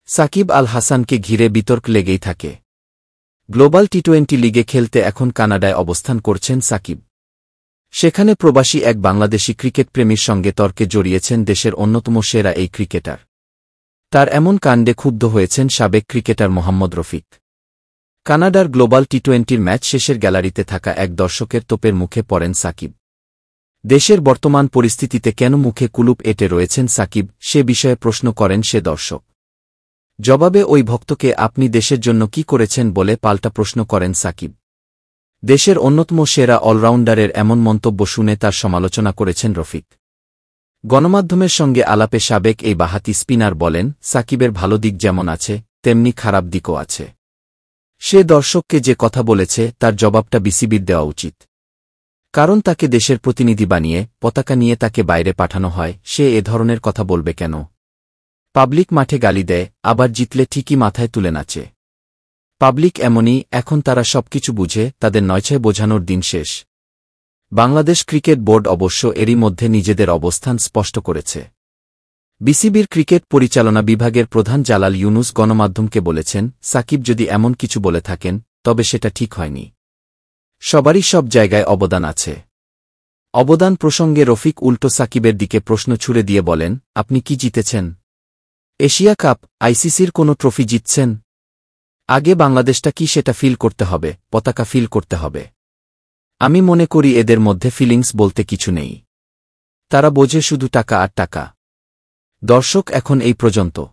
সাকিব আল হাসানকে ঘিরে বিতর্ক লেগেই থাকে। গ্লোবাল টি-20 লিগে খেলতে এখন কানাডায় অবস্থান করছেন সাকিব। সেখানে প্রবাসী এক বাংলাদেশি ক্রিকেটপ্রেমীর সঙ্গে তর্কে জড়িয়েছেন দেশের অন্যতম সেরা এই ক্রিকেটার। তার এমন কাণ্ডে ক্ষুব্ধ হয়েছেন সাবেক ক্রিকেটার মোহাম্মদ রফিক। কানাডার গ্লোবাল টি-20 ম্যাচ শেষের গ্যালারিতে থাকা এক দর্শকের তোপের মুখে পড়েন সাকিব। দেশের বর্তমান পরিস্থিতিতে কেন মুখে কুলুপ এঁটে রয়েছেন সাকিব, সে বিষয়ে প্রশ্ন করেন সে দর্শক। জবাবে ওই ভক্তকে আপনি দেশের জন্য কি করেছেন বলে পাল্টা প্রশ্ন করেন সাকিব। দেশের অন্যতম সেরা অলরাউন্ডারের এমন মন্তব্য শুনে তার সমালোচনা করেছেন রফিক। গণমাধ্যমের সঙ্গে আলাপে সাবেক এই বাঁহাতি স্পিনার বলেন, সাকিবের ভালো দিক যেমন আছে, তেমনি খারাপ দিকও আছে। সে দর্শককে যে কথা বলেছে তার জবাবটা বিসিবির দেওয়া উচিত। কারণ তাকে দেশের প্রতিনিধি বানিয়ে পতাকা নিয়ে তাকে বাইরে পাঠানো হয়, সে এ ধরনের কথা বলবে কেন? পাবলিক মাঠে গালি দেয়, আবার জিতলে ঠিকই মাথায় তুলে নাচে। পাবলিক এমনই, এখন তারা সবকিছু বুঝে, তাদের নয়ছয় বোঝানোর দিন শেষ। বাংলাদেশ ক্রিকেট বোর্ড অবশ্য এরই মধ্যে নিজেদের অবস্থান স্পষ্ট করেছে। বিসিবির ক্রিকেট পরিচালনা বিভাগের প্রধান জালাল ইউনুস গণমাধ্যমকে বলেছেন, সাকিব যদি এমন কিছু বলে থাকেন তবে সেটা ঠিক হয়নি। সবারই সব জায়গায় অবদান আছে। অবদান প্রসঙ্গে রফিক উল্টো সাকিবের দিকে প্রশ্ন ছুড়ে দিয়ে বলেন, আপনি কি জিতেছেন? এশিয়া কাপ, আইসিসির কোনো ট্রফি জিতছেন? আগে বাংলাদেশটা কি সেটা ফিল করতে হবে, পতাকা ফিল করতে হবে। আমি মনে করি এদের মধ্যে ফিলিংস বলতে কিছু নেই। তারা বোঝে শুধু টাকা আর টাকা। দর্শক এখন এই পর্যন্ত।